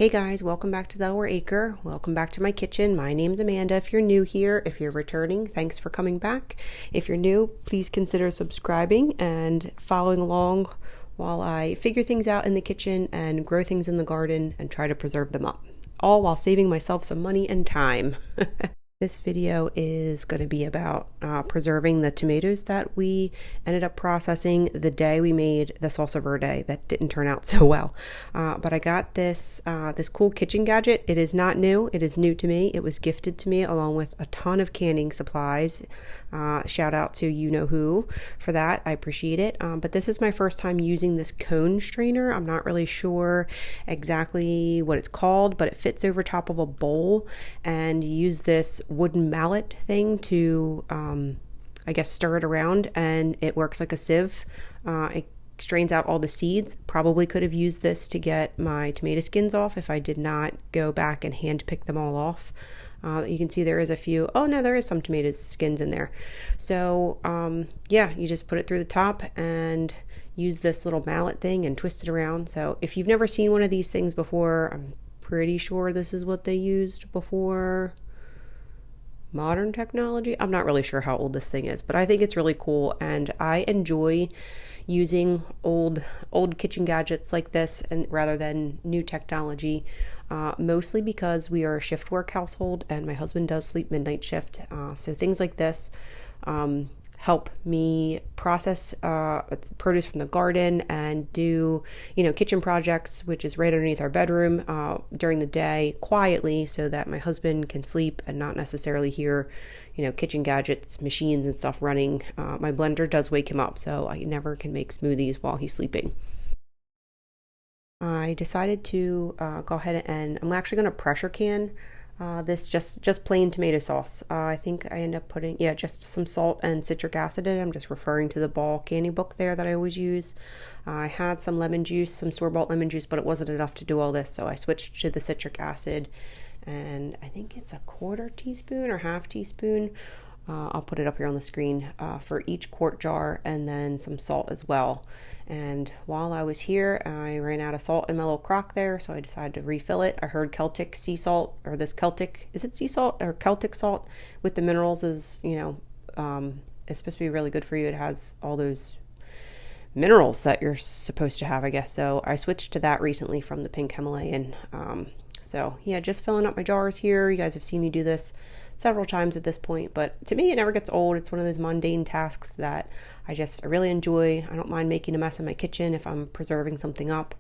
Hey guys, welcome back to the Lower Acre. Welcome back to my kitchen. My name's Amanda. If you're new here, if you're returning, thanks for coming back. If you're new, please consider subscribing and following along while I figure things out in the kitchen and grow things in the garden and try to preserve them up, all while saving myself some money and time. This video is going to be about preserving the tomatoes that we ended up processing the day we made the Salsa Verde that didn't turn out so well. But I got this cool kitchen gadget. It is not new. It is new to me. It was gifted to me along with a ton of canning supplies. Shout out to you know who for that. I appreciate it. But this is my first time using this cone strainer. I'm not really sure exactly what it's called, but it fits over top of a bowl, and you use this wooden mallet thing to I guess stir it around, and it works like a sieve. It strains out all the seeds. Probably could have used this to get my tomato skins off if I did not go back and hand pick them all off. You can see there is a few. Oh no, there is some tomato skins in there. So yeah, you just put it through the top and use this little mallet thing and twist it around. So if you've never seen one of these things before, I'm pretty sure this is what they used before modern technology. I'm not really sure how old this thing is, but I think it's really cool, and I enjoy using old kitchen gadgets like this and rather than new technology, mostly because we are a shift work household and my husband does sleep midnight shift, so things like this help me process produce from the garden and do kitchen projects, which is right underneath our bedroom, during the day quietly, so that my husband can sleep and not necessarily hear kitchen gadgets, machines and stuff running. My blender does wake him up, so I never can make smoothies while he's sleeping. I decided to go ahead and I'm actually going to pressure can this just plain tomato sauce. I think I end up putting, just some salt and citric acid in it. I'm just referring to the Ball candy book there that I always use. I had some lemon juice, some store-bought lemon juice, but it wasn't enough to do all this, so I switched to the citric acid, and I think it's a quarter teaspoon or half teaspoon. I'll put it up here on the screen for each quart jar, and then some salt as well. And while I was here, I ran out of salt in my little crock there, so I decided to refill it. I heard Celtic sea salt, or this Celtic, is it sea salt or Celtic salt with the minerals is, it's supposed to be really good for you. It has all those minerals that you're supposed to have, I guess. So I switched to that recently from the pink Himalayan. So yeah, just filling up my jars here. You guys have seen me do this several times at this point, but to me it never gets old. It's one of those mundane tasks that I really enjoy. I don't mind making a mess in my kitchen if I'm preserving something up,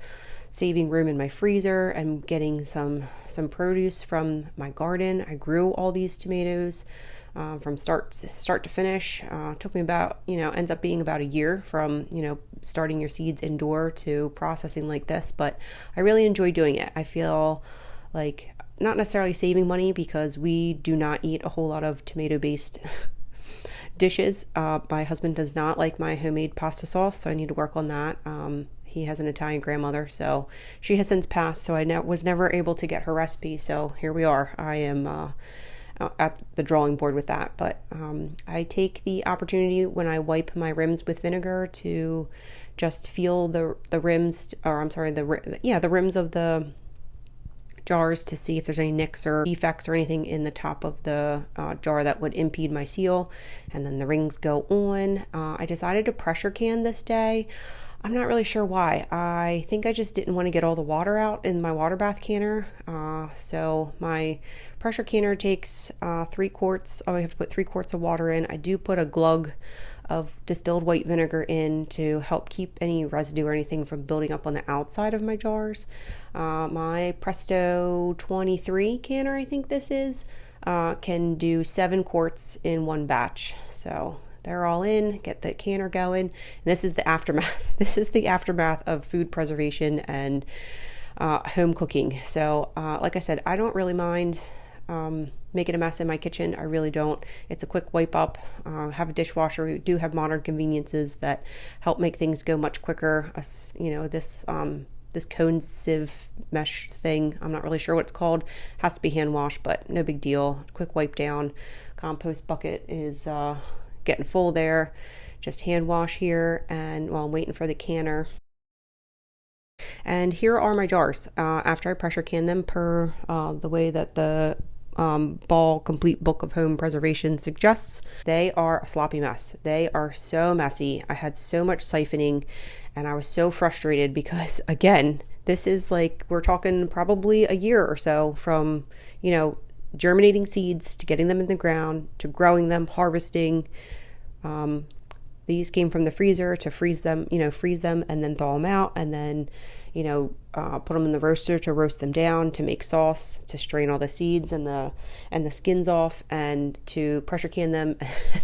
saving room in my freezer, and getting some produce from my garden. I grew all these tomatoes from start to finish. Took me about, ends up being about a year from, starting your seeds indoor to processing like this, but I really enjoy doing it. I feel like not necessarily saving money because we do not eat a whole lot of tomato-based dishes. My husband does not like my homemade pasta sauce, so I need to work on that. He has an Italian grandmother, so she has since passed, so I was never able to get her recipe, so here we are. I am at the drawing board with that, but I take the opportunity when I wipe my rims with vinegar to just feel the rims, or I'm sorry, the rims of the jars to see if there's any nicks or defects or anything in the top of the jar that would impede my seal, and then the rings go on. I decided to pressure can this day. I'm not really sure why. I think I just didn't want to get all the water out in my water bath canner. So my pressure canner takes 3 quarts. Oh, I have to put 3 quarts of water in. I do put a glug of distilled white vinegar in to help keep any residue or anything from building up on the outside of my jars. My Presto 23 canner, I think this is, can do 7 quarts in one batch. So they're all in, get the canner going. And this is the aftermath. This is the aftermath of food preservation and home cooking. So like I said, I don't really mind making a mess in my kitchen. I really don't. It's a quick wipe up. Have a dishwasher. We do have modern conveniences that help make things go much quicker. This cone sieve mesh thing, I'm not really sure what it's called. Has to be hand washed, but no big deal. Quick wipe down. Compost bucket is getting full there. Just hand wash here, and while I'm waiting for the canner. And here are my jars. After I pressure can them per the way that the Ball Complete Book of Home Preservation suggests, they are a sloppy mess. They are so messy. I had so much siphoning and I was so frustrated because, again, this is like, we're talking probably a year or so from, germinating seeds to getting them in the ground to growing them, harvesting. These came from the freezer to freeze them and then thaw them out, and then put them in the roaster to roast them down, to make sauce, to strain all the seeds and the skins off, and to pressure can them.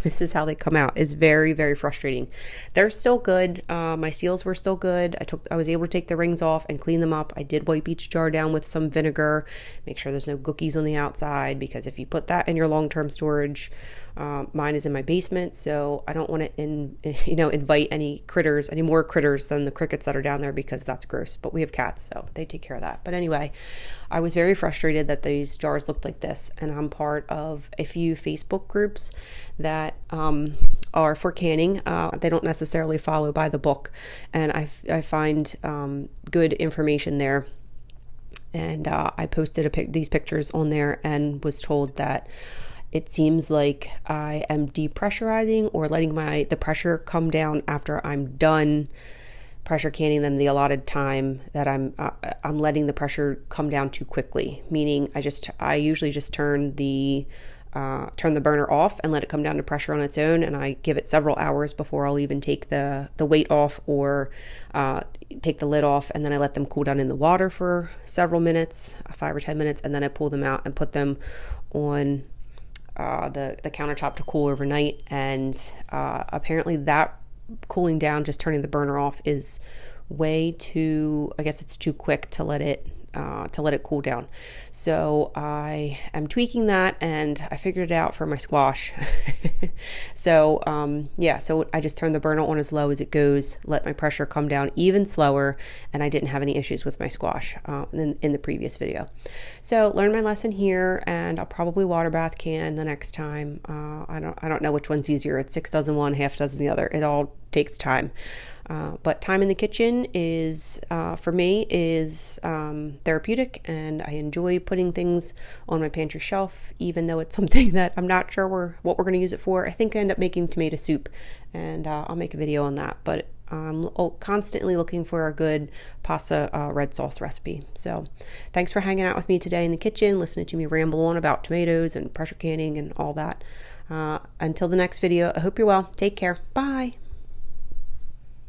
This is how they come out. It's very, very frustrating. They're still good. My seals were still good. I was able to take the rings off and clean them up. I did wipe each jar down with some vinegar, make sure there's no cookies on the outside, because if you put that in your long-term storage, mine is in my basement, so I don't want to invite any more critters than the crickets that are down there, because that's gross. But we have cats, so they take care of that. But anyway, I was very frustrated that these jars looked like this, and I'm part of a few Facebook groups that are for canning. They don't necessarily follow by the book, and I find good information there. And I posted these pictures on there and was told that it seems like I am depressurizing or letting the pressure come down after I'm done pressure canning them the allotted time, that I'm letting the pressure come down too quickly. Meaning I usually just turn the burner off and let it come down to pressure on its own, and I give it several hours before I'll even take the weight off or take the lid off, and then I let them cool down in the water for several minutes, 5 or 10 minutes, and then I pull them out and put them on the countertop to cool overnight. And apparently that cooling down, just turning the burner off, is way too, I guess it's too quick to let it cool down. So I am tweaking that, and I figured it out for my squash. So so I just turned the burner on as low as it goes, let my pressure come down even slower, and I didn't have any issues with my squash in the previous video. So learned my lesson here, and I'll probably water bath can the next time. I don't know which one's easier. It's 6 dozen one, half dozen the other. It all takes time. But time in the kitchen is, for me, is therapeutic, and I enjoy putting things on my pantry shelf, even though it's something that I'm not sure what we're going to use it for. I think I end up making tomato soup, and I'll make a video on that. But I'm constantly looking for a good pasta red sauce recipe. So thanks for hanging out with me today in the kitchen, listening to me ramble on about tomatoes and pressure canning and all that. Until the next video, I hope you're well. Take care. Bye.